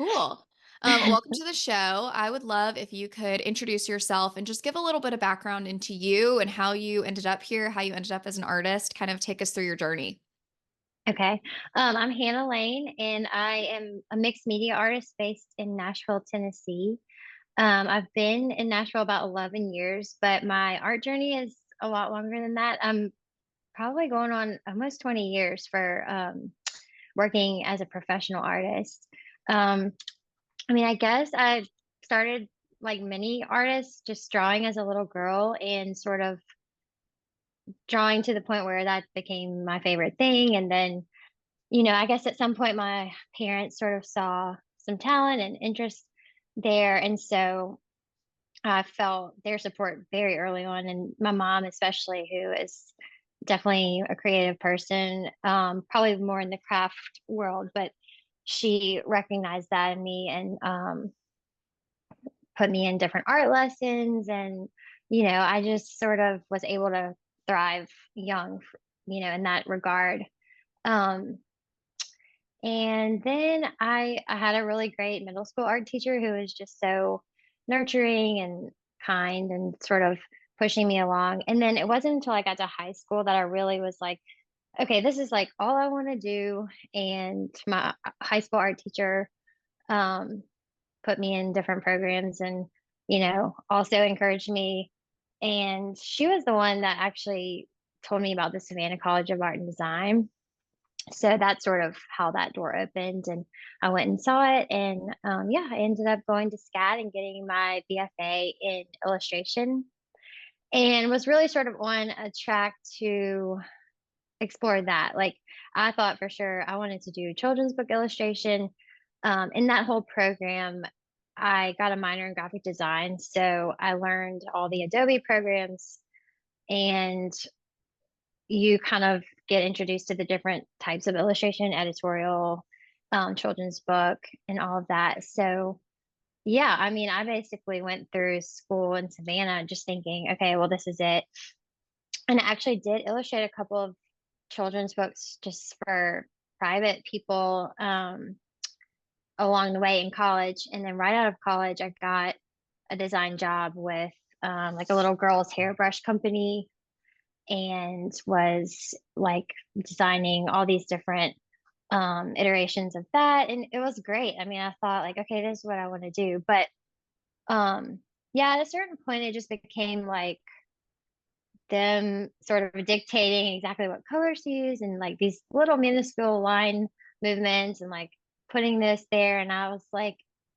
Cool. Welcome to the show. I would love if you could introduce yourself and just give a little bit of background into you and how you ended up here, how you ended up as an artist, kind of take us through your journey. Okay. I'm Hannah Lane, and I am a mixed media artist based in Nashville, Tennessee. I've been in Nashville about 11 years, but my art journey is a lot longer than that. I'm probably going on almost 20 years for working as a professional artist. Um, I guess I started like many artists, just drawing as a little girl and sort of drawing to the point where that became my favorite thing. And then I guess at some point my parents sort of saw some talent and interest there. And so I felt their support very early on. And my mom, especially, who is definitely a creative person, probably more in the craft world, but she recognized that in me and put me in different art lessons. And, I just sort of was able to thrive young, in that regard. Um, And then I had a really great middle school art teacher who was just so nurturing and kind and sort of pushing me along. And then it wasn't until I got to high school that I really was like, okay, this is like all I want to do. And my high school art teacher um, put me in different programs and, also encouraged me. And she was the one that actually told me about the Savannah College of Art and Design, so that's sort of how that door opened, and I went and saw it. And yeah, I ended up going to SCAD and getting my BFA in illustration, and was really sort of on a track to explore that. Like, I thought for sure I wanted to do children's book illustration. In that whole program, I got a minor in graphic design, so I learned all the Adobe programs, and you kind of get introduced to the different types of illustration, editorial, children's book, and all of that. So, yeah, I basically went through school in Savannah just thinking, okay, well, this is it. And I actually did illustrate a couple of children's books just for private people along the way in college. And then right out of college, I got a design job with like a little girl's hairbrush company, and was like designing all these different iterations of that. And it was great. I thought like, okay, this is what I want to do. But um, yeah, at a certain point, it just became like them sort of dictating exactly what colors to use and like these little minuscule line movements and like putting this there. And I was like,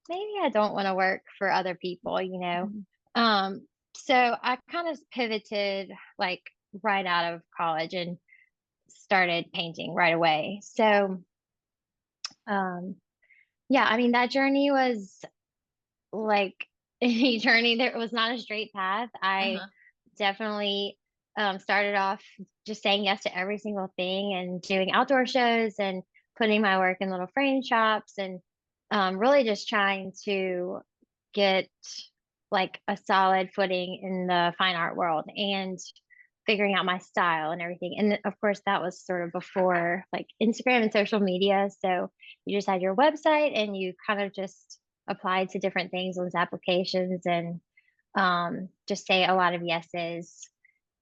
maybe I don't want to work for other people. Mhm. Um, so I kind of pivoted like right out of college and started painting right away. So, um, yeah, that journey was like a journey. There was not a straight path. I Uh-huh. definitely started off just saying yes to every single thing and doing outdoor shows and putting my work in little frame shops, and really just trying to get like a solid footing in the fine art world and figuring out my style and everything. And of course, that was sort of before like Instagram and social media. So you just had your website and you kind of just applied to different things on those applications, and just say a lot of yeses.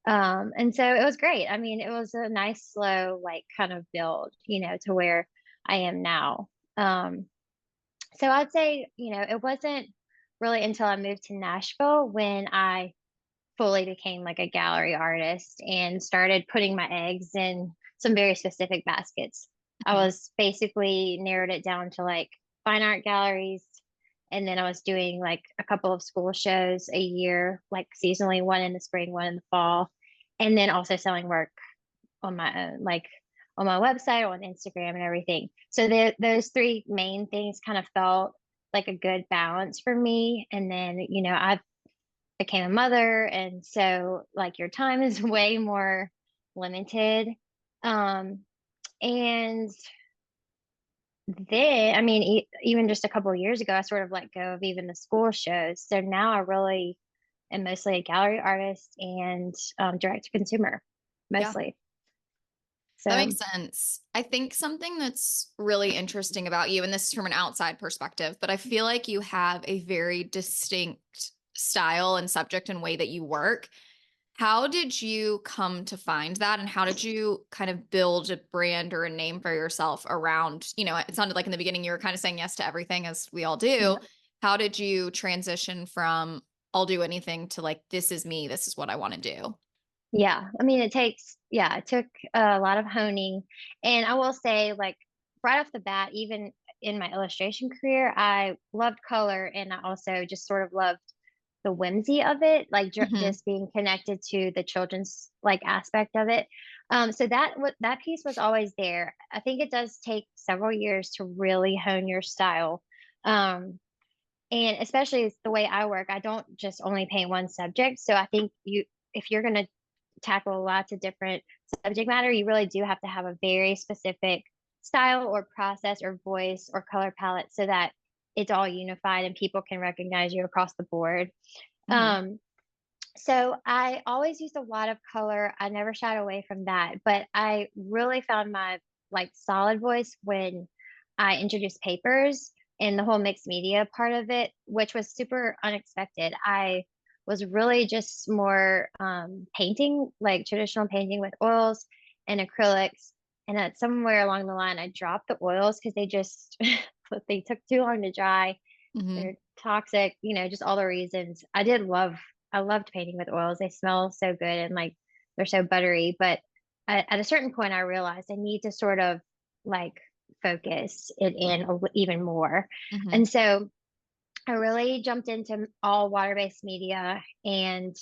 And so it was great. It was a nice, slow, like kind of build, to where I am now. So I'd say, it wasn't really until I moved to Nashville when I fully became like a gallery artist and started putting my eggs in some very specific baskets. I Mhm. was basically narrowed it down to like fine art galleries. And then I was doing like a couple of school shows a year, like seasonally, one in the spring, one in the fall. And then also selling work on my own, like on my website, on Instagram, and everything. So those three main things kind of felt like a good balance for me. And then, I became a mother, and so like your time is way more limited. Um, and then, even just a couple of years ago, I sort of let go of even the school shows. So now I really am mostly a gallery artist and direct to consumer, Yeah. mostly. That So makes sense. I think something that's really interesting about you, and this is from an outside perspective, but I feel like you have a very distinct style and subject and way that you work. How did you come to find that? And how did you kind of build a brand or a name for yourself around, it sounded like in the beginning you were kind of saying yes to everything as we all do. yeah. How did you transition from I'll do anything to like, this is me, this is what I want to do? Yeah, I mean, it took a lot of honing. And I will say, like, right off the bat, even in my illustration career, I loved color and I also just sort of loved the whimsy of it, like Hmm. just being connected to the children's like aspect of it. So that piece was always there. I think it does take several years to really hone your style. Um, and especially the way I work, I don't just only paint one subject. So I think if you're going to tackle lots of different subject matter, you really do have to have a very specific style or process or voice or color palette so that it's all unified and people can recognize you across the board. Hmm. Um, so I always used a lot of color. I never shied away from that, but I really found my like solid voice when I introduced papers and the whole mixed media part of it, which was super unexpected. I was really just more painting, like traditional painting with oils and acrylics. And at somewhere along the line, I dropped the oils because they just they took too long to dry. Hmm. They're toxic, just all the reasons. I loved painting with oils. They smell so good and like they're so buttery. But at a certain point, I realized I need to sort of like focus it in even more. Hmm. And so I really jumped into all water based media and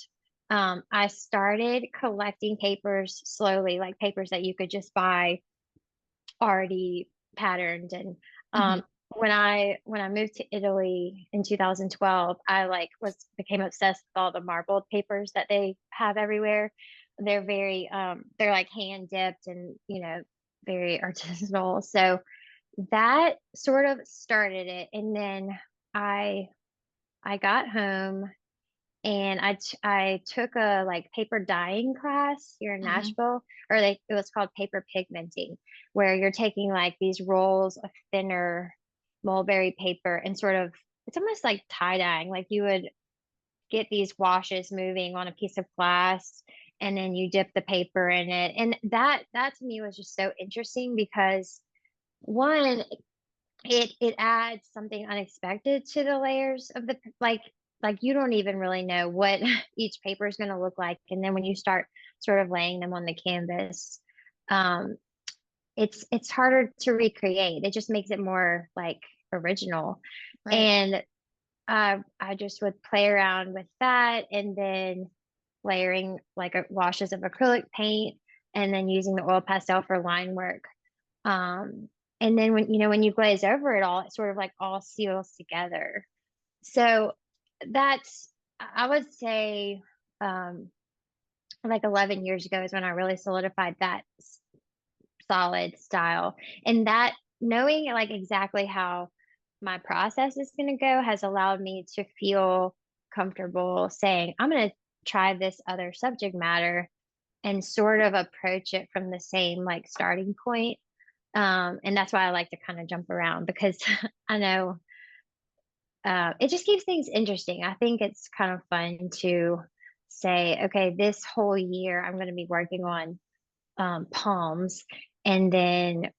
I started collecting papers slowly, like papers that you could just buy already patterned. And Hmm. when I moved to Italy in 2012, I like was became obsessed with all the marbled papers that they have everywhere. They're like hand dipped and very artisanal. So that sort of started it. And then I I got home and I took a like paper dyeing class here in Hmm. Nashville, or it was called paper pigmenting, where you're taking like these rolls of thinner mulberry paper and sort of it's almost like tie dyeing. Like you would get these washes moving on a piece of glass, and then you dip the paper in it, and that to me was just so interesting because one it adds something unexpected to the layers of the like you don't even really know what each paper is going to look like, and then when you start sort of laying them on the canvas, um it's harder to recreate. It just makes it more like original. Right. And I just would play around with that, and then layering like washes of acrylic paint, and then using the oil pastel for line work. um, and then when you glaze over it all, it sort of like all seals together. So that's I would say um like 11 years ago is when I really solidified that solid style. And that knowing like exactly how my process is going to go has allowed me to feel comfortable saying, I'm going to try this other subject matter and sort of approach it from the same like starting point. And that's why I like to kind of jump around because I know it just keeps things interesting. I think it's kind of fun to say, okay, this whole year I'm going to be working on palms. And then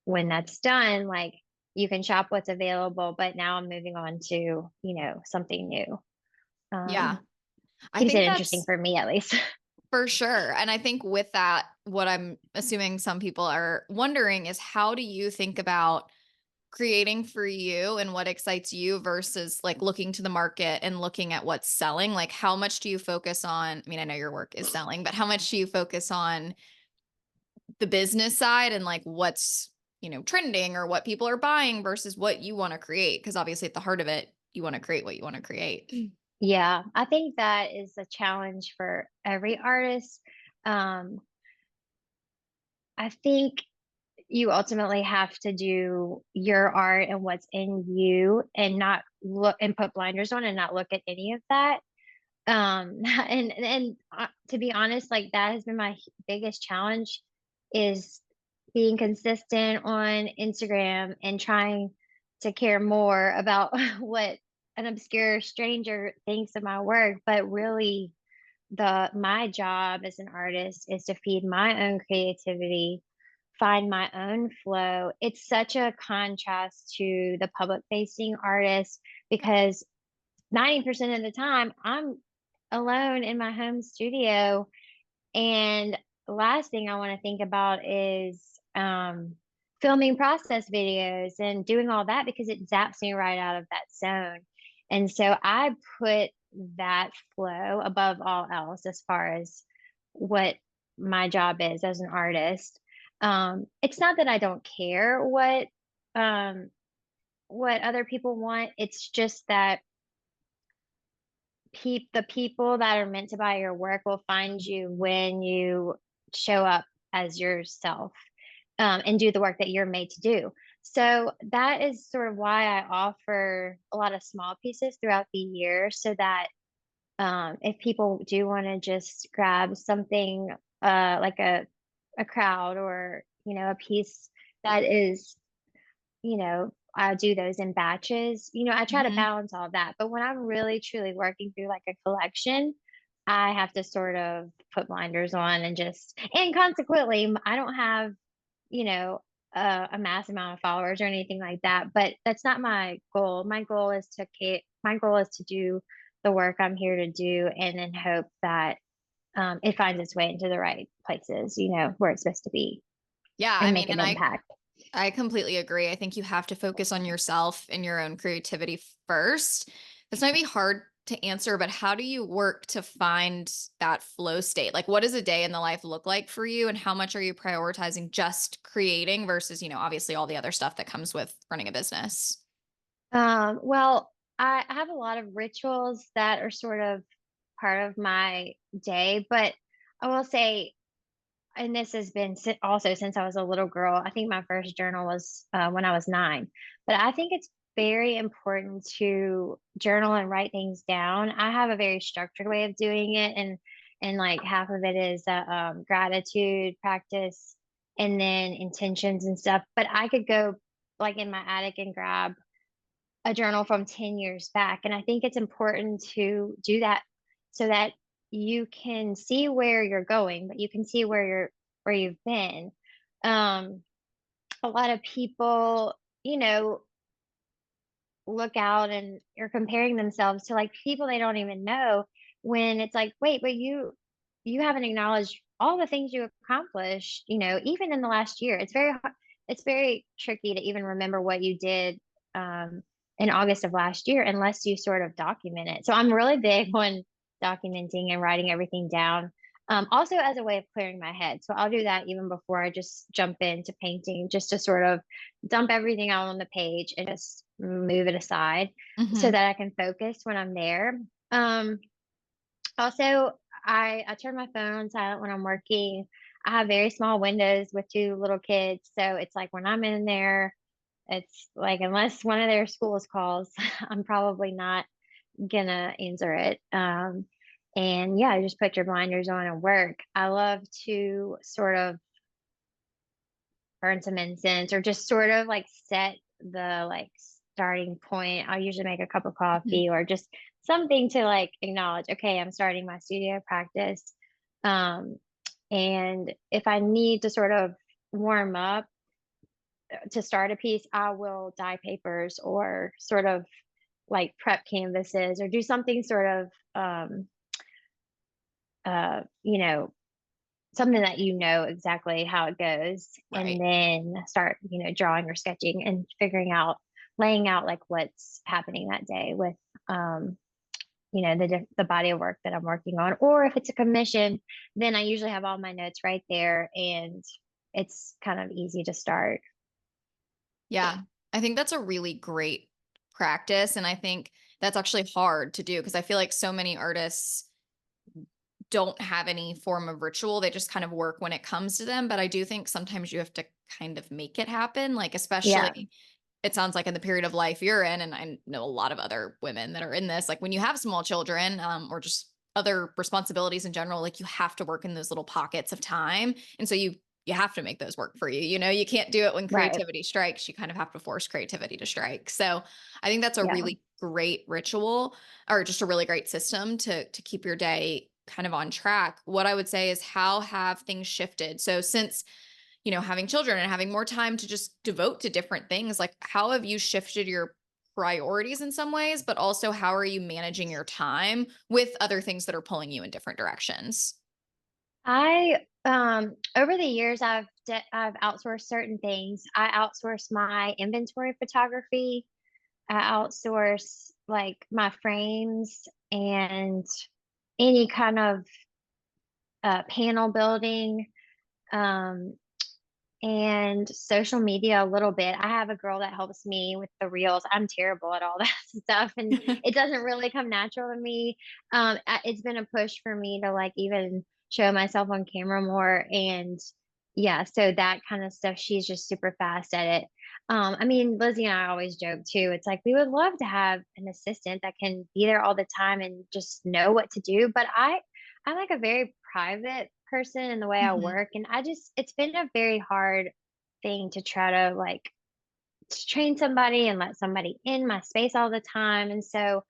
when that's done, like you can shop what's available, but now I'm moving on to, something new. Yeah. I Keeps it think interesting that's for me at least. for sure. And I think with that, what I'm assuming some people are wondering is how do you think about creating for you and what excites you versus like looking to the market and looking at what's selling? Like, how much do you focus on? I mean, I know your work is selling, but how much do you focus on the business side and like what's, trending or what people are buying versus what you want to create? Because obviously, at the heart of it, you want to create what you want to create. Yeah, I think that is a challenge for every artist. Um, I think you ultimately have to do your art and what's in you and not look and put blinders on and not look at any of that. And to be honest, like that has been my biggest challenge is being consistent on Instagram and trying to care more about what an obscure stranger thinks of my work, but really my job as an artist is to feed my own creativity, find my own flow. It's such a contrast to the public facing artist because 90% of the time I'm alone in my home studio, and the last thing I want to think about is filming process videos and doing all that because it zaps me right out of that zone. And so I put that flow above all else as far as what my job is as an artist. It's not that I don't care what other people want. It's just that the people that are meant to buy your work will find you when you show up as yourself, and do the work that you're made to do. So that is sort of why I offer a lot of small pieces throughout the year so that if people do want to just grab something like a crowd or a piece that is, I do those in batches. I try to Mhm. balance all of that. But when I'm really truly working through like a collection, I have to sort of put blinders on and and consequently, I don't have, you know, a mass amount of followers or anything like that. But that's not my goal. My goal is to do the work I'm here to do and then hope that it finds its way into the right places, where it's supposed to be Yeah, I and mean, make an impact. I completely agree. I think you have to focus on yourself and your own creativity first. This might be hard to answer, but how do you work to find that flow state? Like, what does a day in the life look like for you? And how much are you prioritizing just creating versus, obviously all the other stuff that comes with running a business? Well, I have a lot of rituals that are sort of part of my day, but I will say, and this has been also since I was a little girl. I think my first journal was when I was 9, but I think it's very important to journal and write things down. I have a very structured way of doing it, and like half of it is gratitude practice, and then intentions and stuff. But I could go like in my attic and grab a journal from 10 years back. And I think it's important to do that so that you can see where you're going, but you can see where you've been. Um, a lot of people, look out and are comparing themselves to like people they don't even know when it's like, wait, but you haven't acknowledged all the things you accomplished, even in the last year. It's very tricky to even remember what you did um in August of last year unless you sort of document it. So I'm really big on documenting and writing everything down. Also as a way of clearing my head. So I'll do that even before I just jump into painting, just to sort of dump everything out on the page and just move it aside so Hmm. that I can focus when I'm there. Um, Also, I turn my phone on silent when I'm working. I have very small windows with 2 little kids, so it's like when I'm in there, it's like unless one of their schools calls, I'm probably not gonna answer it. And yeah, just put your blinders on and work. I love to sort of burn some incense or just sort of like set the like starting point. I'll usually make a cup of Hmm. coffee or just something to like acknowledge, okay, I'm starting my studio practice. Um, and if I need to sort of warm up to start a piece, I will dye papers or sort of like prep canvases or do something sort of uh, you know, something that exactly how it goes, and Right. then start, drawing or sketching and laying out, like, what's happening that day with, um, the body of work that I'm working on, or if it's a commission, then I usually have all my notes right there, and it's kind of easy to start. Yeah. I think that's a really great practice. And I think that's actually hard to do because I feel like so many artists don't have any form of ritual. They just kind of work when it comes to them. But I do think sometimes you have to kind of make it happen. Like, Yeah. especially, it sounds like in the period of life you're in, and I know a lot of other women that are in this, like when you have small children, or just other responsibilities in general, like you have to work in those little pockets of time. And so you you have to make those work for you. You know, you can't do it when Right. creativity strikes. You kind of have to force creativity to strike. So I think that's a Yeah. really great ritual, or just a really great system to keep your day kind of on track. What I would say is, how have things shifted? So since, having children and having more time to just devote to different things, like how have you shifted your priorities in some ways, but also how are you managing your time with other things that are pulling you in different directions? I over the years I've outsourced certain things. I outsource my inventory photography. I outsource like my frames and any kind of panel building. Um, and social media a little bit. I have a girl that helps me with the reels. I'm terrible at all that stuff, and it doesn't really come natural to me. It's been a push for me to like even show myself on camera more, and yeah, so that kind of stuff. She's just super fast at it. I mean, Lizzie and I always joke too. It's like we would love to have an assistant that can be there all the time and just know what to do. But I'm like a very private person in the way I Mhm. work, and it's been a very hard thing to try to like to train somebody and let somebody in my space all the time. And so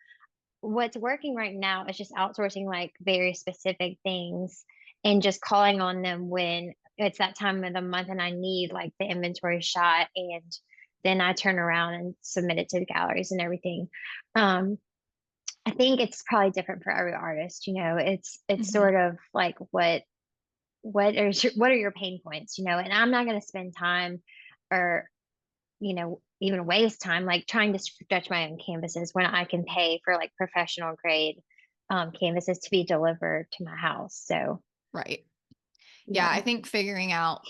what's working right now is just outsourcing like very specific things and just calling on them when it's that time of the month and I need like the inventory shot, and then I turn around and submit it to the galleries and everything. Um, I think it's probably different for every artist, it's Mhm. sort of like what are your pain points, and I'm not going to spend time or even waste time like trying to stretch my own canvases when I can pay for like professional grade canvases to be delivered to my house. So Right. Yeah, yeah. I think figuring out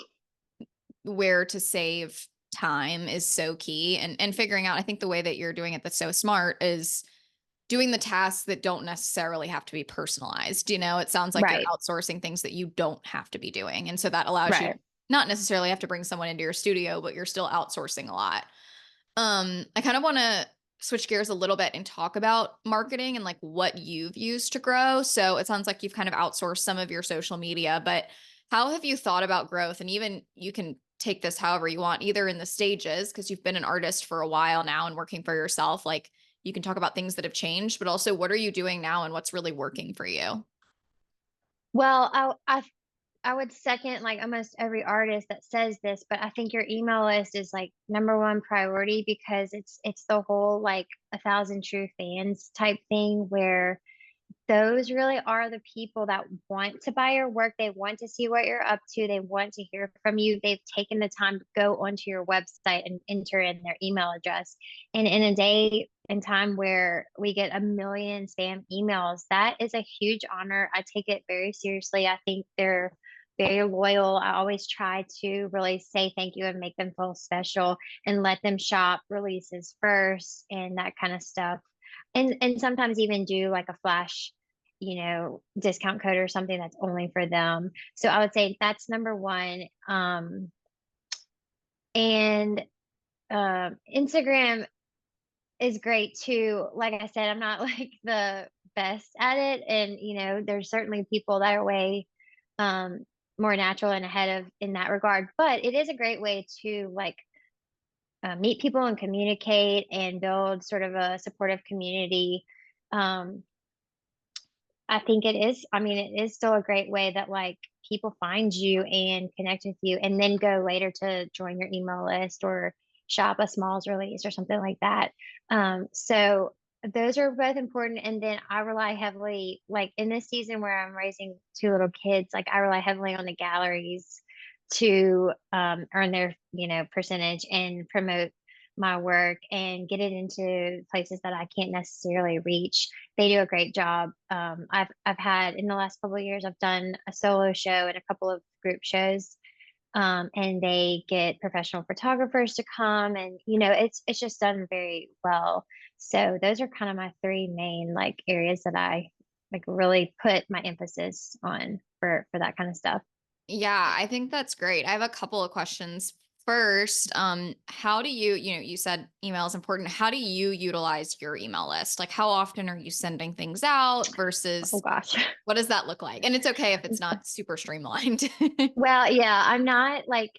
where to save time is so key, and figuring out, I think the way that you're doing it that's so smart is doing the tasks that don't necessarily have to be personalized. It sounds like you're Right. outsourcing things that you don't have to be doing. And so that allows you Right. to not necessarily have to bring someone into your studio, but you're still outsourcing a lot. I kind of want to switch gears a little bit and talk about marketing and like what you've used to grow. So it sounds like you've kind of outsourced some of your social media, but how have you thought about growth? And even you can take this however you want, either in the stages, because you've been an artist for a while now and working for yourself. Like, you can talk about things that have changed, but also what are you doing now and what's really working for you? Well, I would second like almost every artist that says this, but I think your email list is like number one priority because it's the whole like a thousand true fans type thing where those really are the people that want to buy your work. They want to see what you're up to. They want to hear from you. They've taken the time to go onto your website and enter in their email address. And in a day and time where we get a million spam emails, that is a huge honor. I take it very seriously. I think they're very loyal. I always try to really say thank you and make them feel special and let them shop releases first and that kind of stuff. And sometimes even do like a flash discount code or something that's only for them. So I would say that's number one. And Instagram is great too. Like I said, I'm not like the best at it. And, there's certainly people that are way um, more natural and ahead of in that regard. But it is a great way to like meet people and communicate and build sort of a supportive community. Um, I think it is. I mean, it is still a great way that like people find you and connect with you and then go later to join your email list or shop a smalls release or something like that. So those are both important. And then I rely heavily, like in this season where I'm raising two little kids, like I rely heavily on the galleries to earn their, percentage and promote my work and get it into places that I can't necessarily reach. They do a great job. I've had in the last couple of years, I've done a solo show and a couple of group shows, and they get professional photographers to come, and it's just done very well. So those are kind of my three main like areas that I like really put my emphasis on for that kind of stuff. Yeah, I think that's great. I have a couple of questions first, how do you, you said email is important. How do you utilize your email list? Like, how often are you sending things out Oh versus gosh. what does that look like? And it's okay if it's not super streamlined. Well, yeah, I'm not like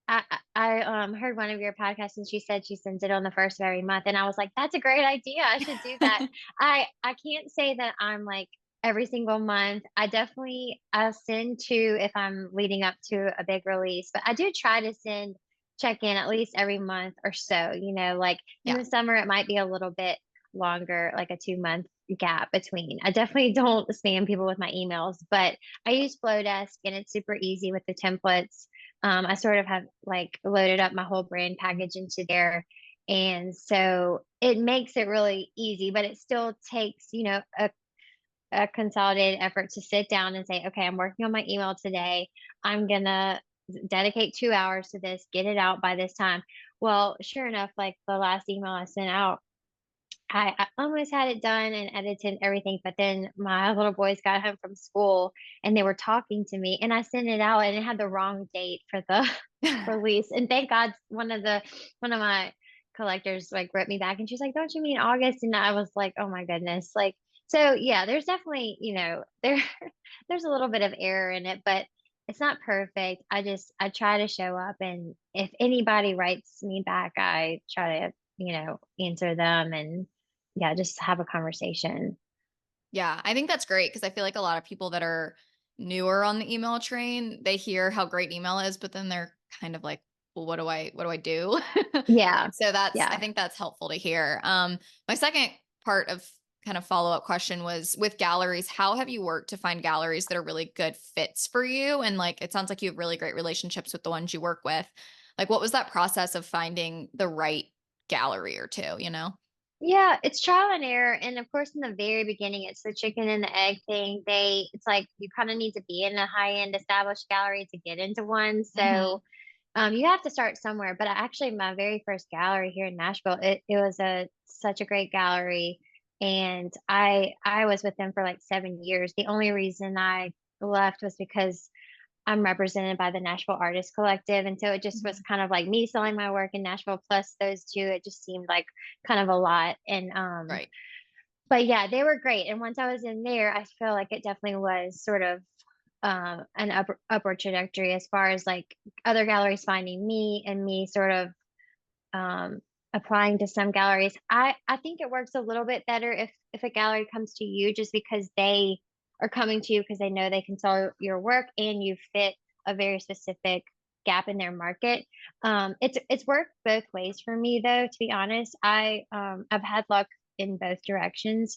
I heard one of your podcasts and she said she sends it on the first of every month and I was like, that's a great idea. I should do that. I can't say that I'm like every single month. I'll send to if I'm leading up to a big release, but I do try to send check in at least every month or so, like in Yeah. the summer it might be a little bit longer, like a 2 month gap between. I definitely don't spam people with my emails, but I use Flowdesk and it's super easy with the templates. I sort of have like loaded up my whole brand package into there. And so it makes it really easy, but it still takes, a consolidated effort to sit down and say, okay, I'm working on my email today. I'm going to dedicate 2 hours to this, get it out by this time. Well, sure enough, like the last email I sent out, I almost had it done and edited and everything, but then my little boys got home from school and they were talking to me and I sent it out and it had the wrong date for the release. And thank God one of my collectors like wrote me back and she's like, don't you mean August? And I was like, oh my goodness. Like, so yeah, there's definitely, there's a little bit of error in it, but it's not perfect. I try to show up and if anybody writes me back, I try to, answer them and yeah, just have a conversation. Yeah, I think that's great because I feel like a lot of people that are newer on the email train, they hear how great email is, but then they're kind of like, well, what do I do? Yeah. So I Yeah. think that's helpful to hear. My second part of kind of follow-up question was with galleries, how have you worked to find galleries that are really good fits for you? And like, it sounds like you have really great relationships with the ones you work with. Like, what was that process of finding the right gallery or two? Yeah, it's trial and error. And of course, in the very beginning, it's the chicken and the egg thing. It's like you kind of need to be in a high end established gallery to get into one. Hmm. So you have to start somewhere. But actually, my very first gallery here in Nashville, it was such a great gallery. And I was with them for like 7 years. The only reason I left was because I'm represented by the Nashville Artist Collective, and so it just was Hmm. kind of like me selling my work in Nashville plus those 2, it just seemed like kind of a lot, and, Right. but yeah, they were great, and once I was in there, I feel like it definitely was sort of, an upward trajectory as far as, like, other galleries finding me and me sort of, um, applying to some galleries. I think it works a little bit better if a gallery comes to you just because they are coming to you because they know they can sell your work and you fit a very specific gap in their market. It's worked both ways for me though, to be honest. I've had luck in both directions.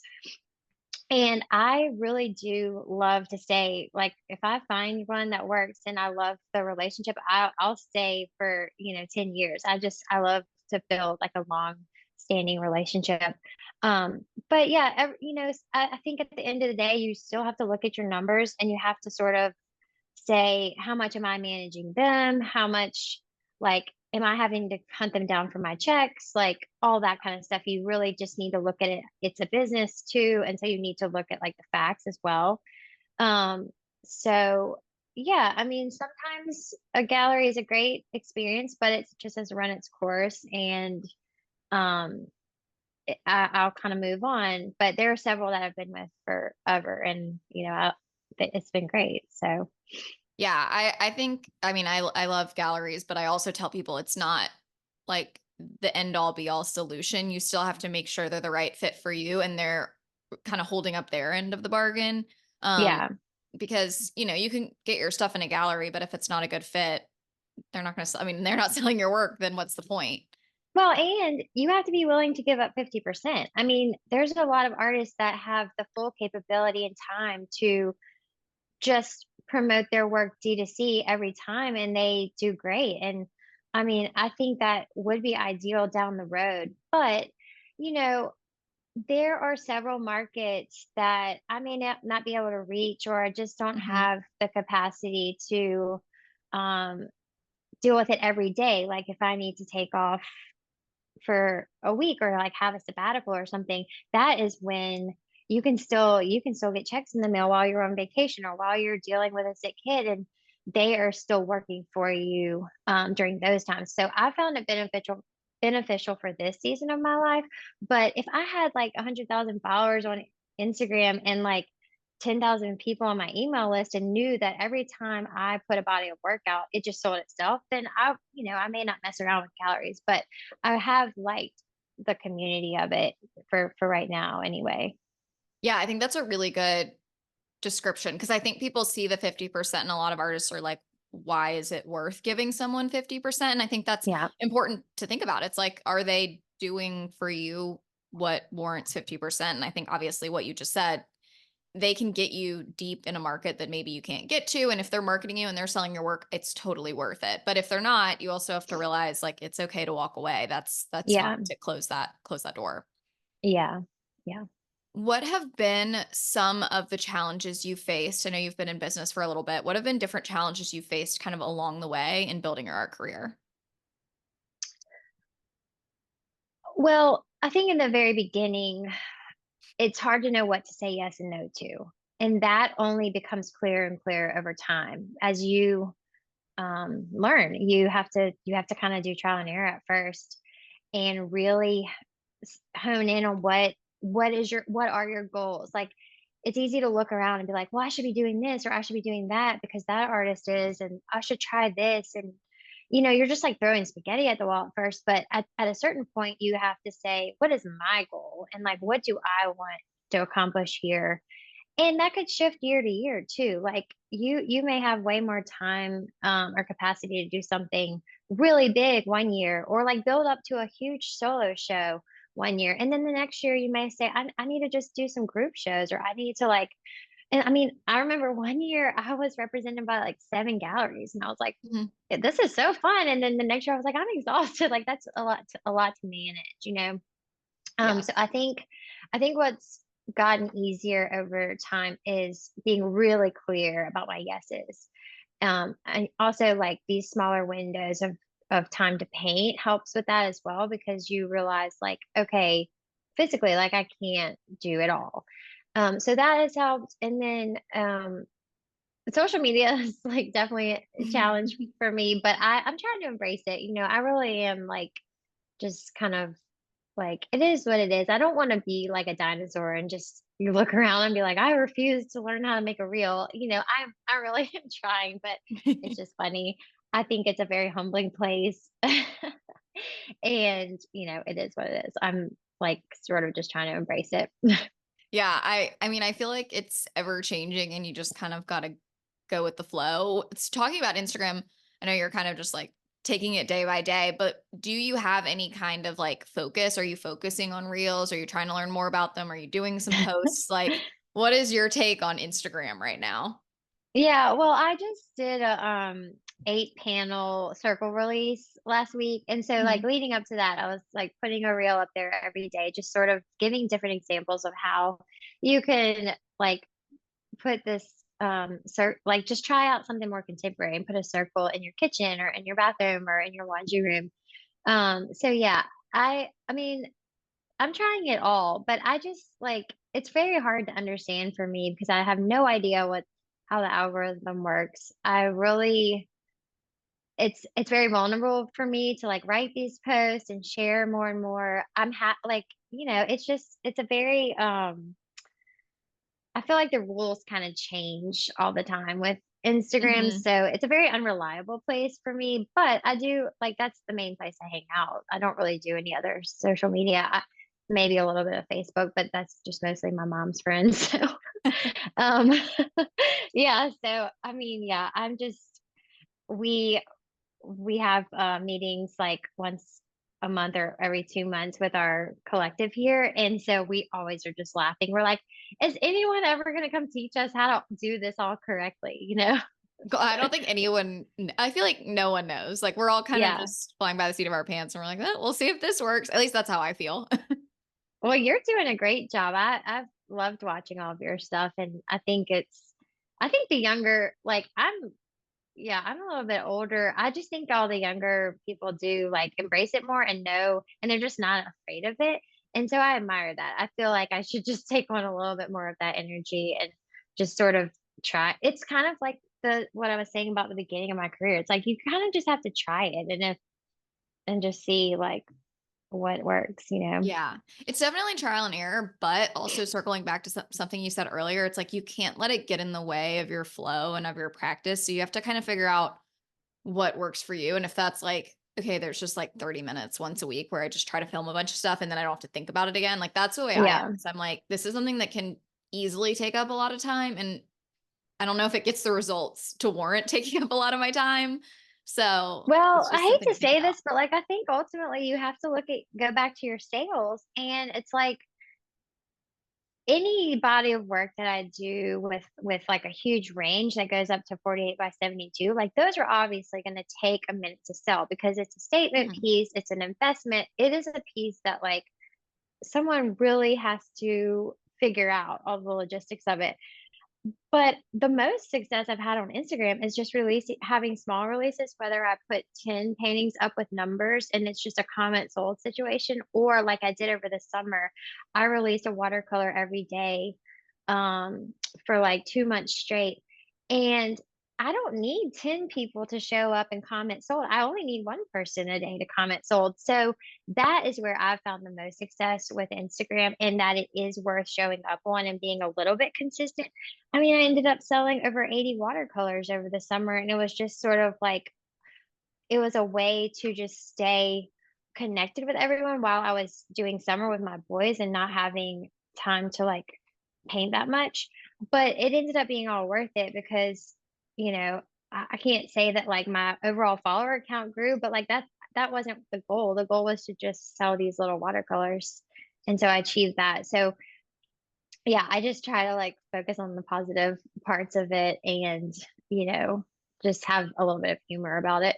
And I really do love to stay. Like, if I find one that works and I love the relationship, I'll stay for 10 years. I love to build like a long standing relationship. But yeah, I think at the end of the day, you still have to look at your numbers and you have to sort of say, how much am I managing them? How much, like, am I having to hunt them down for my checks? Like, all that kind of stuff. You really just need to look at it. It's a business too. And so you need to look at like the facts as well. Um, so yeah, I mean, sometimes a gallery is a great experience, but it just has run its course and um, I'll kind of move on. But there are several that I've been with forever and, it's been great. So, Yeah, I think I mean I love galleries, but I also tell people it's not like the end all be all solution. You still have to make sure they're the right fit for you and they're kind of holding up their end of the bargain. Um, yeah. because you can get your stuff in a gallery, but if it's not a good fit, they're not going to I mean, they're not selling your work, then what's the point? Well, and you have to be willing to give up 50%. I mean, there's a lot of artists that have the full capability and time to just promote their work D2C every time and they do great. And I mean, I think that would be ideal down the road. But, you know, there are several markets that I may not be able to reach or I just don't Hmm. have the capacity to um, deal with it every day. Like if I need to take off for a week or like have a sabbatical or something, that is when you can still get checks in the mail while you're on vacation or while you're dealing with a sick kid. And they are still working for you during those times. So I found it beneficial for this season of my life. But if I had like 100,000 followers on Instagram and like 10,000 people on my email list and knew that every time I put a body of work out, it just sold itself, then I may not mess around with calories, but I have liked the community of it for right now anyway. Yeah, I think that's a really good description because I think people see the 50% and a lot of artists are like, why is it worth giving someone 50%? And I think that's Yeah. important to think about. It's like, are they doing for you what warrants 50%? And I think obviously what you just said, they can get you deep in a market that maybe you can't get to. And if they're marketing you and they're selling your work, it's totally worth it. But if they're not, you also have to realize like it's okay to walk away. That's fine Yeah. to close that door. Yeah. Yeah. What have been some of the challenges you faced? I know you've been in business for a little bit. What have been different challenges you faced kind of along the way in building your art career? Well, I think in the very beginning, it's hard to know what to say yes and no to. And that only becomes clearer and clearer over time as you learn. You have to kind of do trial and error at first and really hone in on what are your goals. Like it's easy to look around and be like, well, I should be doing this or I should be doing that because that artist is, and I should try this. And you're just like throwing spaghetti at the wall at first, but at a certain point you have to say, what is my goal, and like what do I want to accomplish here? And that could shift year to year too. Like you may have way more time or capacity to do something really big one year, or like build up to a huge solo show one year. And then the next year you may say, I need to just do some group shows, or I need to like, and I mean, I remember one year I was represented by like 7 galleries and I was like, Mhm. This is so fun." And then the next year I was like, I'm exhausted. Like that's a lot to manage. Yeah. So I think what's gotten easier over time is being really clear about my yeses. And also like these smaller windows of time to paint helps with that as well, because you realize like, okay, physically, like I can't do it all. So that has helped. And then social media is like definitely a challenge for me, but I'm trying to embrace it. I really am like just kind of like, it is what it is. I don't wanna be like a dinosaur and just you look around and be like, "I refuse to learn how to make a reel." I really am trying, but it's just funny. I think it's a very humbling place. And, it is what it is. I'm, like, sort of just trying to embrace it. Yeah, I mean, I feel like it's ever changing and you just kind of got to go with the flow. It's talking about Instagram. I know you're kind of just like taking it day by day, but do you have any kind of like focus? Are you focusing on reels? Are you trying to learn more about them? Are you doing some posts? Like, what is your take on Instagram right now? Yeah, well, I just did a 8-panel circle release last week. And so like Mhm. leading up to that, I was like putting a reel up there every day, just sort of giving different examples of how you can like put this like just try out something more contemporary and put a circle in your kitchen or in your bathroom or in your laundry room. So yeah, I mean, I'm trying it all, but I just like it's very hard to understand for me because I have no idea what how the algorithm works. I really it's very vulnerable for me to like write these posts and share more and more. Like, it's a very I feel like the rules kind of change all the time with Instagram, Mhm. so it's a very unreliable place for me, but I do like that's the main place I hang out. I don't really do any other social media. Maybe a little bit of Facebook, but that's just mostly my mom's friends. So, um, yeah. So, I mean, yeah, we we have meetings like once a month or every 2 months with our collective here. And so we always are just laughing. We're like, is anyone ever going to come teach us how to do this all correctly? I don't think I feel like no one knows. Like we're all kind of Yeah. just flying by the seat of our pants and we're like, we'll see if this works. At least that's how I feel. Well, you're doing a great job. I've loved watching all of your stuff. And I think the younger, like, yeah, I'm a little bit older. I just think all the younger people do like embrace it more and know, and they're just not afraid of it. And so I admire that. I feel like I should just take on a little bit more of that energy and just sort of try. It's kind of like the what I was saying about the beginning of my career. It's like you kind of just have to try it and just see like what works, you know? Yeah, it's definitely trial and error, but also circling back to something you said earlier, it's like you can't let it get in the way of your flow and of your practice. So you have to kind of figure out what works for you. And if that's like, okay, there's just like 30 minutes once a week where I just try to film a bunch of stuff and then I don't have to think about it again. Like that's the way I am. Yeah. So I'm like, this is something that can easily take up a lot of time. And I don't know if it gets the results to warrant taking up a lot of my time. So Well, it's I just hate something to to think say about. this, but like I think ultimately you have to go back to your sales, and it's like any body of work that I do with like a huge range that goes up to 48 by 72, like those are obviously going to take a minute to sell because it's a statement Mhm. piece, it's an investment, it is a piece that like someone really has to figure out all the logistics of it. But the most success I've had on Instagram is just releasing having small releases, whether I put 10 paintings up with numbers and it's just a comment sold situation, or like I did over the summer, I released a watercolor every day um, for like 2 months straight. And I don't need 10 people to show up and comment sold. I only need one person a day to comment sold. So that is where I've found the most success with Instagram, and that it is worth showing up on and being a little bit consistent. I mean, I ended up selling over 80 watercolors over the summer, and it was just sort of like it was a way to just stay connected with everyone while I was doing summer with my boys and not having time to like paint that much. But it ended up being all worth it because, you know, I can't say that like my overall follower count grew, but like that wasn't the goal. The goal was to just sell these little watercolors. And so I achieved that. So yeah, I just try to like focus on the positive parts of it and, you know, just have a little bit of humor about it.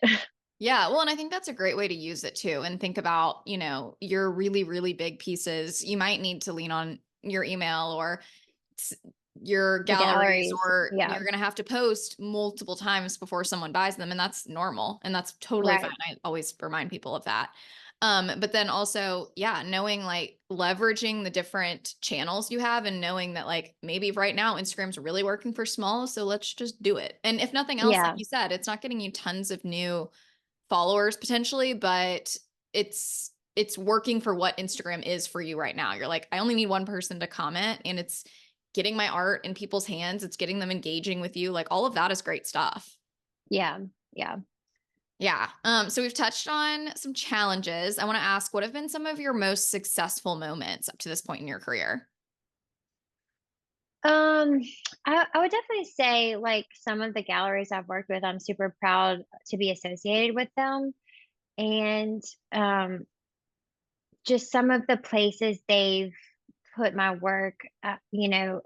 Yeah, well, and I think that's a great way to use it too. And think about, your really, really big pieces. You might need to lean on your email or s- your The galleries, galleries. or Yeah. you're going to have to post multiple times before someone buys them. And that's normal. And that's totally fine. Right. I always remind people of that. But then also, yeah, knowing like leveraging the different channels you have and knowing that like maybe right now Instagram's really working for small. So let's just do it. And if nothing else, like Yeah. you said, it's not getting you tons of new followers potentially, but it's working for what Instagram is for you right now. You're like, I only need one person to comment and it's getting my art in people's hands. It's getting them engaging with you. Like all of that is great stuff. Yeah. Yeah. Yeah. So we've touched on some challenges. I want to ask, what have been some of your most successful moments up to this point in your career? Um, I would definitely say like some of the galleries I've worked with, I'm super proud to be associated with them. And um, just some of the places they've put my work, you know,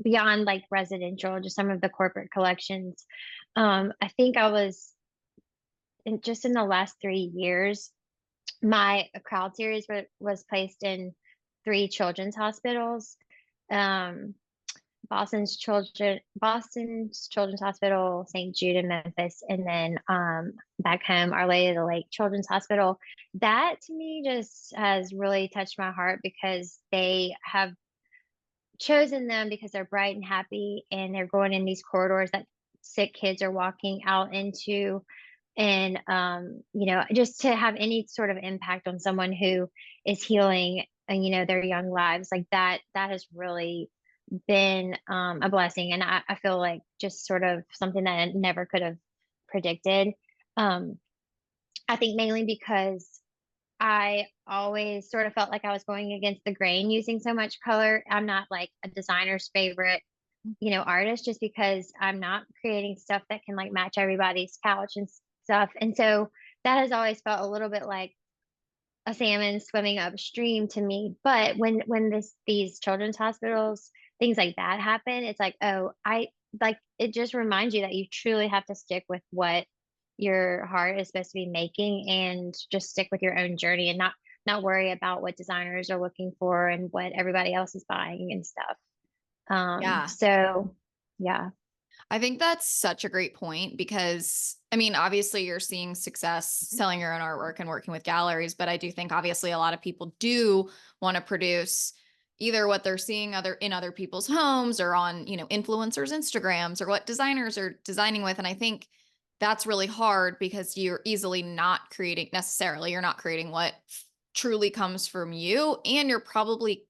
beyond like residential, just some of the corporate collections. I think I was just in the last 3 years, my crowd series was placed in three children's hospitals. Um, Boston's Children's Hospital, St. Jude in Memphis, and then back home, Our Lady of the Lake Children's Hospital. That to me just has really touched my heart because they have chosen them because they're bright and happy and they're going in these corridors that sick kids are walking out into. And you know, just to have any sort of impact on someone who is healing and you know their young lives like that has really been a blessing, and I feel like just sort of something that I never could have predicted. um I think mainly because I always sort of felt like I was going against the grain using so much color. I'm not like a designer's favorite, you know, artist just because I'm not creating stuff that can like match everybody's couch and stuff. And so that has always felt a little bit like a salmon swimming upstream to me. But when these children's hospitals, things like that happen, it's like, oh, I like it just reminds you that you truly have to stick with what your heart is supposed to be making and just stick with your own journey and not worry about what designers are looking for and what everybody else is buying and stuff. Yeah. So yeah. I think that's such a great point because, I mean, obviously you're seeing success selling your own artwork and working with galleries, but I do think obviously a lot of people do want to produce either what they're seeing in other people's homes or on, influencers Instagrams or what designers are designing with. And I think that's really hard because you're not creating what truly comes from you, and you're probably,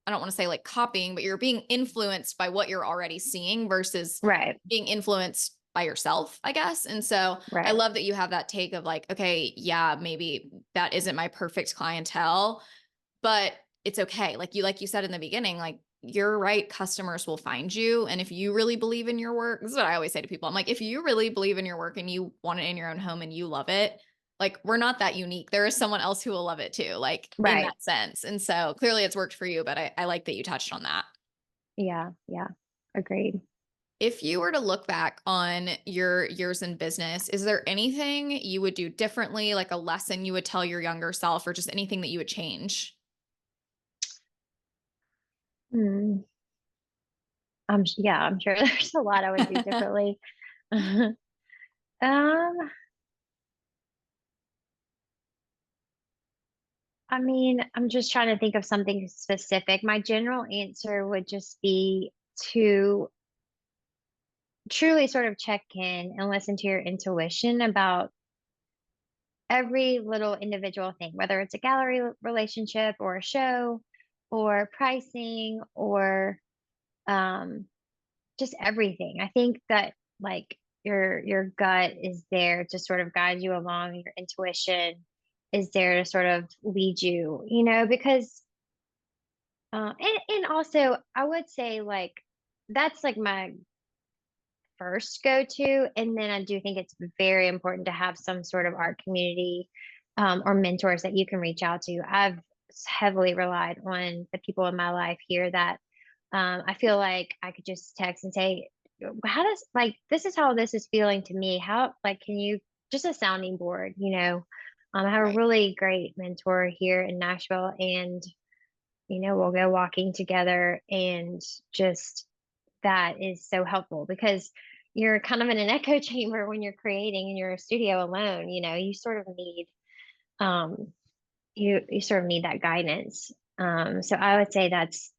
I don't want to say like copying, but you're being influenced by what you're already seeing versus Right. being influenced by yourself, I guess. And so I Right. love that you have that take of like, okay, yeah, maybe that isn't my perfect clientele, but it's okay. Like you said in the beginning, like you're right, customers will find you. And if you really believe in your work, this is what I always say to people. I'm like, if you really believe in your work and you want it in your own home and you love it, like we're not that unique. There is someone else who will love it too, like in Right. that sense. And so clearly it's worked for you, but I like that you touched on that. Yeah. Yeah. Agreed. If you were to look back on your years in business, is there anything you would do differently, like a lesson you would tell your younger self, or just anything that you would change? Hmm. Yeah, I'm sure there's a lot I would do differently. Um, I mean, I'm just trying to think of something specific. My general answer would just be to truly sort of check in and listen to your intuition about every little individual thing, whether it's a gallery relationship or a show or pricing or um, just everything. I think that like your gut is there to sort of guide you along. Your intuition is there to sort of lead you, because and also I would say like that's like my first go to. And then I do think it's very important to have some sort of art community or mentors that you can reach out to. I've heavily relied on the people in my life here that I feel like I could just text and say, how does like this is how this is feeling to me. How like can you just a sounding board, I have a Right. really great mentor here in Nashville, and we'll go walking together, and just that is so helpful because you're kind of in an echo chamber when you're creating in your studio alone. You sort of need um you sort of need that guidance. So I would say that's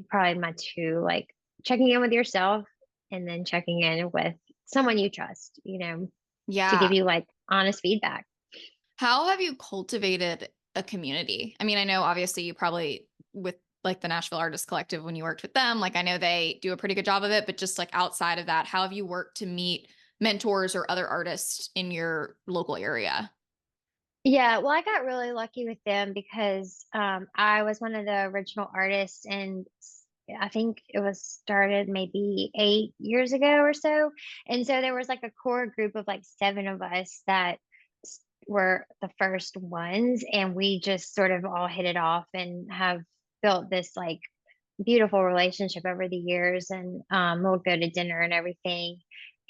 probably my two, like checking in with yourself and then checking in with someone you trust, to give Yeah. you like honest feedback. How have you cultivated a community? I mean, I know obviously you probably with like the Nashville Artist Collective when you worked with them, like I know they do a pretty good job of it, but just like outside of that, how have you worked to meet mentors or other artists in your local area? Yeah, well, I got really lucky with them because I was one of the original artists, and I think it was started maybe 8 years ago or so. And so there was like a core group of like seven of us that were the first ones, and we just sort of all hit it off and have built this like beautiful relationship over the years. And we'll go to dinner and everything,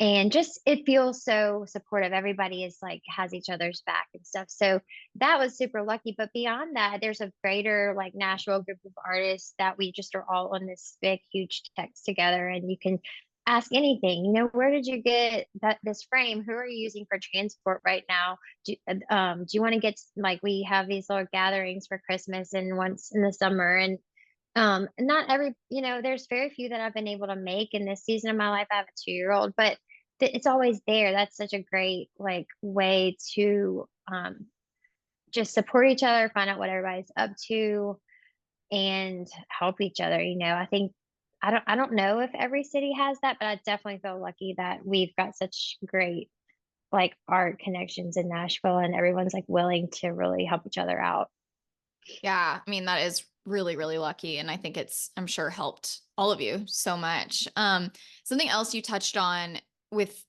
and just it feels so supportive. Everybody is like has each other's back and stuff, so that was super lucky. But beyond that, there's a greater like Nashville group of artists that we just are all on this big huge text together, and you can ask anything. Where did you get this frame? Who are you using for transport right now? Do you want to get like we have these little gatherings for Christmas and once in the summer, and not every, there's very few that I've been able to make in this season of my life. I have a 2-year-old, but it's always there. That's such a great like way to just support each other, find out what everybody's up to, and help each other. I think I don't know if every city has that, but I definitely feel lucky that we've got such great like art connections in Nashville, and everyone's like willing to really help each other out. Yeah, I mean that is really really lucky, and I think I'm sure helped all of you so much. Something else you touched on with,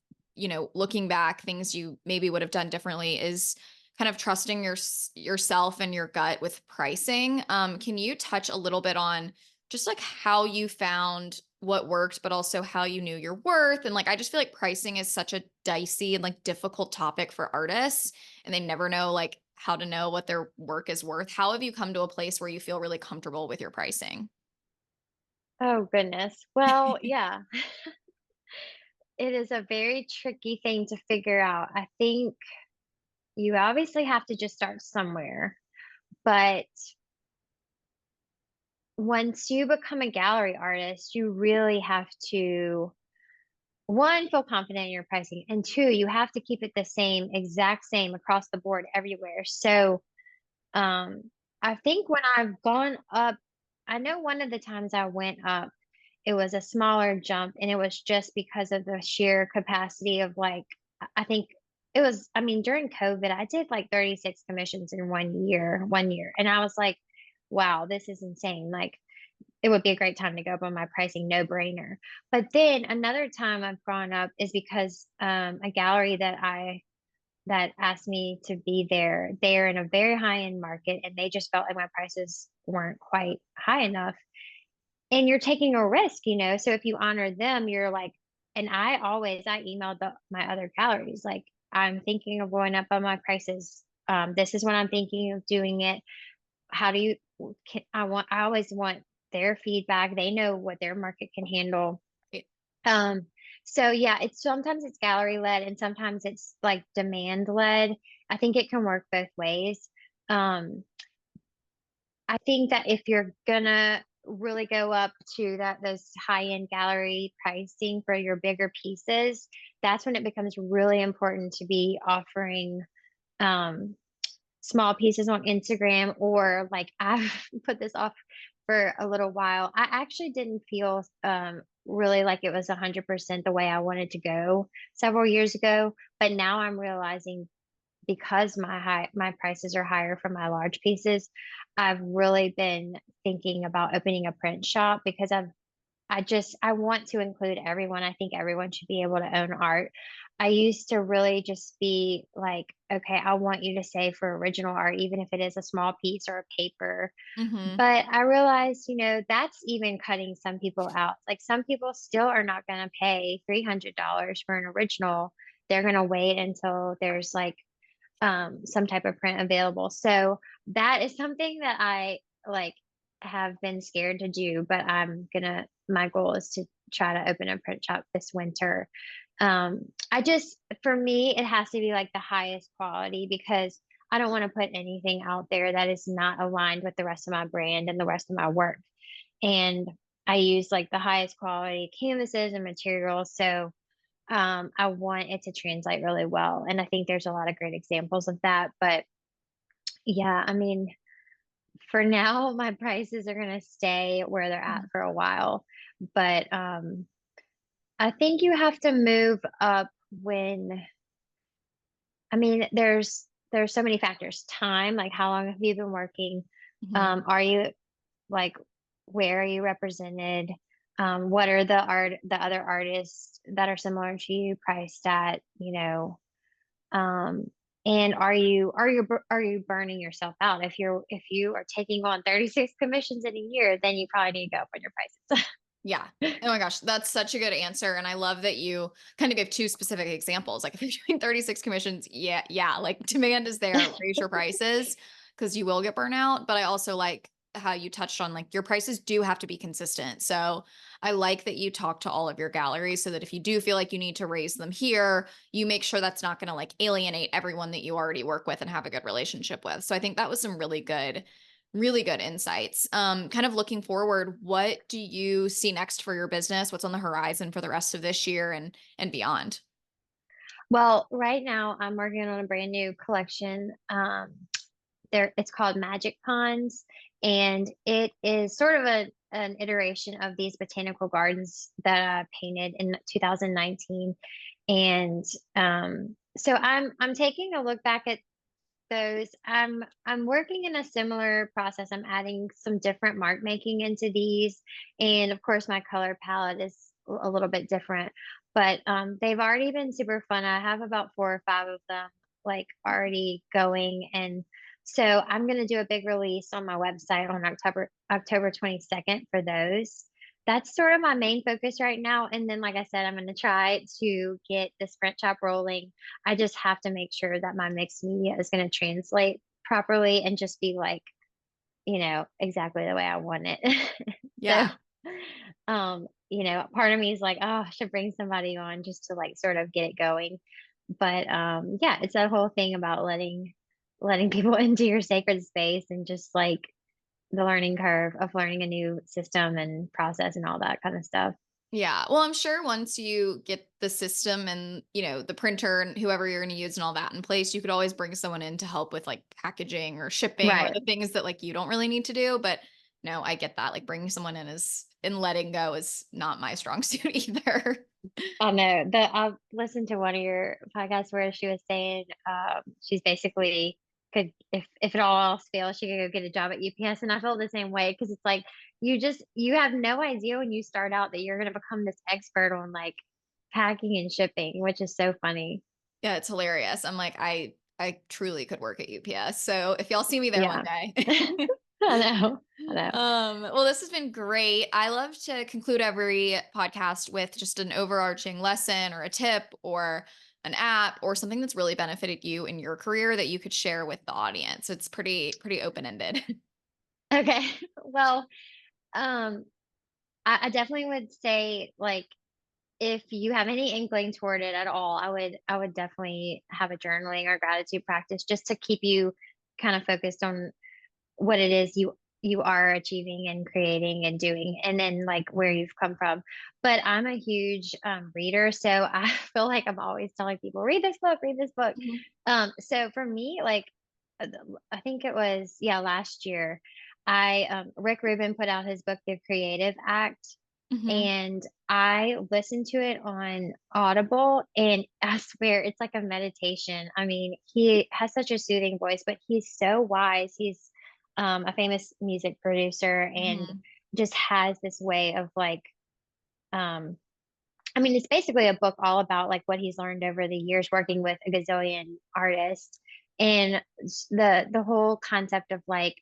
looking back, things you maybe would have done differently is kind of trusting yourself and your gut with pricing. Can you touch a little bit on just like how you found what worked, but also how you knew your worth? And like I just feel like pricing is such a dicey and like difficult topic for artists, and they never know like how to know what their work is worth. How have you come to a place where you feel really comfortable with your pricing? Oh goodness. Well, yeah, it is a very tricky thing to figure out. I think you obviously have to just start somewhere, but once you become a gallery artist, you really have to, one, feel confident in your pricing, and two, you have to keep it the same, exact same across the board everywhere. So, um, I think when I've gone up, I know one of the times I went up, it was a smaller jump, and it was just because of the sheer capacity of like, I think it was, I mean, during COVID, I did like 36 commissions in 1 year. And I was like, wow, this is insane. Like, it would be a great time to go up on my pricing, no brainer. But then another time I've gone up is because a gallery that asked me to be there, they're in a very high end market and they just felt like my prices weren't quite high enough. And you're taking a risk, so if you honor them, you're like, and I emailed my other galleries, like, I'm thinking of going up on my prices. This is when I'm thinking of doing it. How do you, I always want their feedback. They know what their market can handle. Right. Um, so yeah, it's sometimes it's gallery led and sometimes it's like demand led. I think it can work both ways. Um, I think that if you're gonna really go up to those high-end gallery pricing for your bigger pieces, that's when it becomes really important to be offering um small pieces on Instagram, or like I've put this off for a little while. I actually didn't feel really like it was 100% the way I wanted to go several years ago, but now I'm realizing, because my prices are higher for my large pieces, I've really been thinking about opening a print shop because I want to include everyone. I think everyone should be able to own art. I used to really just be like, okay, I want you to say for original art, even if it is a small piece or a paper. Mm-hmm. But I realized, that's even cutting some people out. Like, some people still are not going to pay $300 for an original. They're going to wait until there's like some type of print available. So that is something that I like have been scared to do, but my goal is to try to open a print shop this winter. I just, for me, it has to be like the highest quality because I don't want to put anything out there that is not aligned with the rest of my brand and the rest of my work. And I use like the highest quality canvases and materials. So I want it to translate really well. And I think there's a lot of great examples of that. But yeah, I mean, for now, my prices are going to stay where they're at for a while. But I think you have to move up when, I mean, there's so many factors. Time, like how long have you been working? Mm-hmm. Are you like, where are you represented? What are the other artists that are similar to you priced at, and are you burning yourself out? If you are taking on 36 commissions in a year, then you probably need to go up on your prices. Yeah. Oh my gosh, that's such a good answer. And I love that you kind of give two specific examples. Like if you're doing 36 commissions, yeah, yeah, like demand is there, raise your prices because you will get burnout. But I also like how you touched on like your prices do have to be consistent. So I like that you talk to all of your galleries so that if you do feel like you need to raise them here, you make sure that's not going to like alienate everyone that you already work with and have a good relationship with. So I think that was some really good insights. Kind of looking forward, what do you see next for your business? What's on the horizon for the rest of this year and beyond? Well, right now I'm working on a brand new collection. It's called Magic Ponds, and it is sort of an iteration of these botanical gardens that I painted in 2019. And so I'm taking a look back at those. I'm working in a similar process. I'm adding some different mark making into these, and of course my color palette is a little bit different. But they've already been super fun. I have about 4 or 5 of them like already going, and so I'm gonna do a big release on my website on October 22nd for those. That's sort of my main focus right now. And then, like I said, I'm gonna try to get this print shop rolling. I just have to make sure that my mixed media is going to translate properly and just be like, exactly the way I want it. So, Yeah. part of me is like, oh, I should bring somebody on just to like sort of get it going. But yeah, it's that whole thing about letting people into your sacred space and just like the learning curve of learning a new system and process and all that kind of stuff. Yeah. Well, I'm sure once you get the system and, the printer and whoever you're going to use and all that in place, you could always bring someone in to help with like packaging or shipping or Right. the things that like you don't really need to do. But no, I get that. Like bringing someone in is and letting go is not my strong suit either. I know I listened to one of your podcasts where she was saying she's basically could if it all else fails, she could go get a job at UPS. And I felt the same way because it's like you have no idea when you start out that you're gonna become this expert on like packing and shipping, which is so funny. Yeah, it's hilarious. I'm like, I truly could work at UPS. So if y'all see me there one Yeah. day. I know. I know. Well, this has been great. I love to conclude every podcast with just an overarching lesson or a tip or an app or something that's really benefited you in your career that you could share with the audience. It's pretty open-ended. Okay. Well, um, I definitely would say like if you have any inkling toward it at all, I would definitely have a journaling or gratitude practice just to keep you kind of focused on what it is you are achieving and creating and doing and then like where you've come from. But I'm a huge reader, so I feel like I'm always telling people read this book. Mhm. So for me like I think it was yeah last year I Rick Rubin put out his book The Creative Act, Mhm. and I listened to it on Audible, and I swear it's like a meditation. I mean, he has such a soothing voice, but he's so wise. He's a famous music producer and Mhm. just has this way of like, um, I mean, it's basically a book all about like what he's learned over the years working with a gazillion artists, and the whole concept of like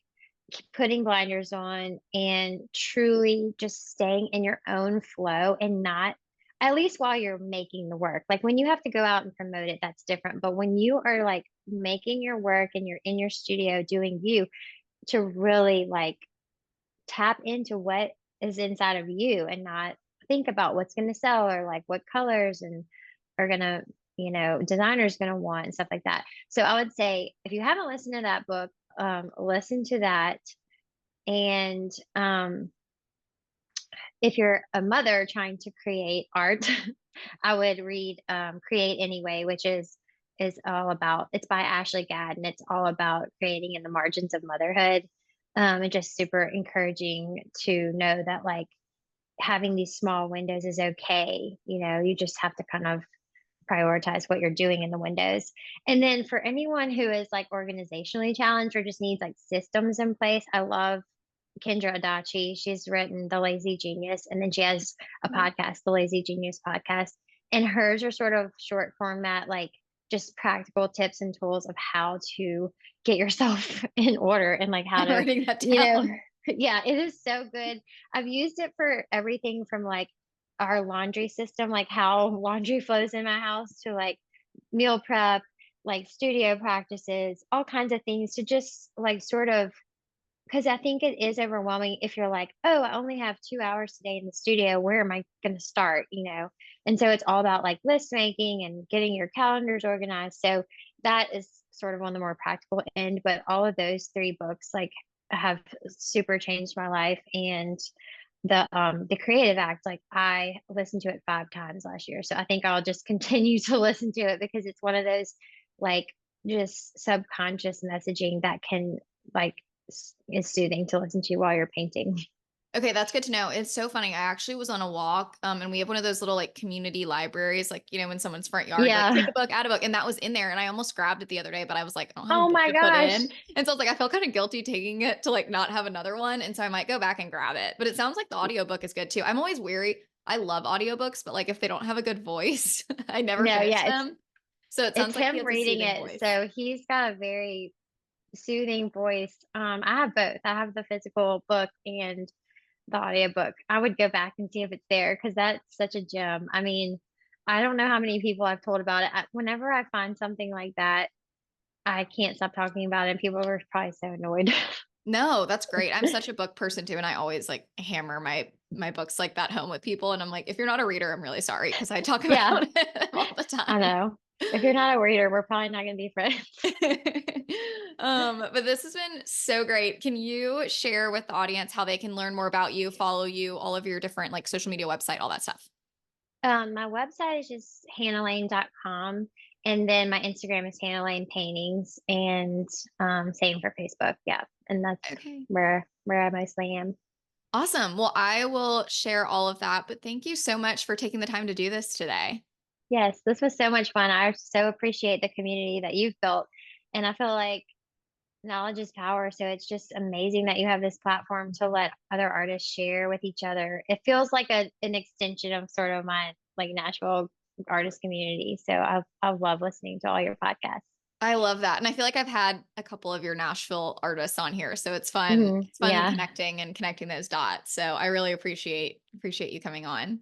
putting blinders on and truly just staying in your own flow and not at least while you're making the work. Like when you have to go out and promote it, that's different. But when you are like making your work and you're in your studio doing you, to really like tap into what is inside of you and not think about what's going to sell or like what colors and are going to, designers going to want and stuff like that. So I would say if you haven't listened to that book, listen to that. And if you're a mother trying to create art, I would read Create Anyway, which is all about it's by Ashley Gadd and it's all about creating in the margins of motherhood. And just super encouraging to know that like having these small windows is okay. You just have to kind of prioritize what you're doing in the windows. And then for anyone who is like organizationally challenged or just needs like systems in place, I love Kendra Adachi. She's written The Lazy Genius, and then she has a Mhm. podcast, The Lazy Genius Podcast. And hers are sort of short format, like just practical tips and tools of how to get yourself in order and like how I'm to, writing that you know, down. yeah, it is so good. I've used it for everything from like our laundry system, like how laundry flows in my house, to like meal prep, like studio practices, all kinds of things to just like sort of because I think it is overwhelming if you're like, "Oh, I only have 2 hours today in the studio. Where am I gonna start?" And so it's all about, like, list making and getting your calendars organized. So that is sort of on the more practical end, but all of those 3 books, like, have super changed my life, and the Creative Act, like, I listened to it 5 times last year, so I think I'll just continue to listen to it because it's one of those, like, just subconscious messaging that can, like, is soothing to listen to while you're painting. Okay, that's good to know. It's so funny. I actually was on a walk, and we have one of those little like community libraries, like in someone's front yard, like take Yeah. a book, add a book, and that was in there. And I almost grabbed it the other day, but I was like, I don't have a Oh book my to put gosh. in, and so I was like, I feel kind of guilty taking it to like not have another one, and so I might go back and grab it. But it sounds like the audiobook is good too. I'm always weary. I love audiobooks, but like if they don't have a good voice, I never No, finish yeah, them. So it it's sounds like he him has a reading soothing it, voice. so he's got a very soothing voice. I have both. I have the physical book and the audiobook. I would go back and see if it's there because that's such a gem. I mean, I don't know how many people I've told about it. Whenever I find something like that, I can't stop talking about it, and people are probably so annoyed. No, that's great. I'm such a book person too, and I always like hammer my books like that home with people. And I'm like, if you're not a reader, I'm really sorry because I talk Yeah, about it all the I time. know. If you're not a reader, we're probably not gonna be friends. But this has been so great. Can you share with the audience how they can learn more about you, follow you, all of your different like social media website, all that stuff? My website is just hannahlane.com. And then my Instagram is Hannah Lane Paintings and same for Facebook. Yeah. And that's Okay. where I mostly am. Awesome. Well, I will share all of that, but thank you so much for taking the time to do this today. Yes, this was so much fun. I so appreciate the community that you've built. And I feel like knowledge is power. So it's just amazing that you have this platform to let other artists share with each other. It feels like an extension of sort of my like Nashville artist community. So I love listening to all your podcasts. I love that. And I feel like I've had a couple of your Nashville artists on here, so it's fun. Hmm. It's fun Yeah. connecting and connecting those dots. So I really appreciate you coming on.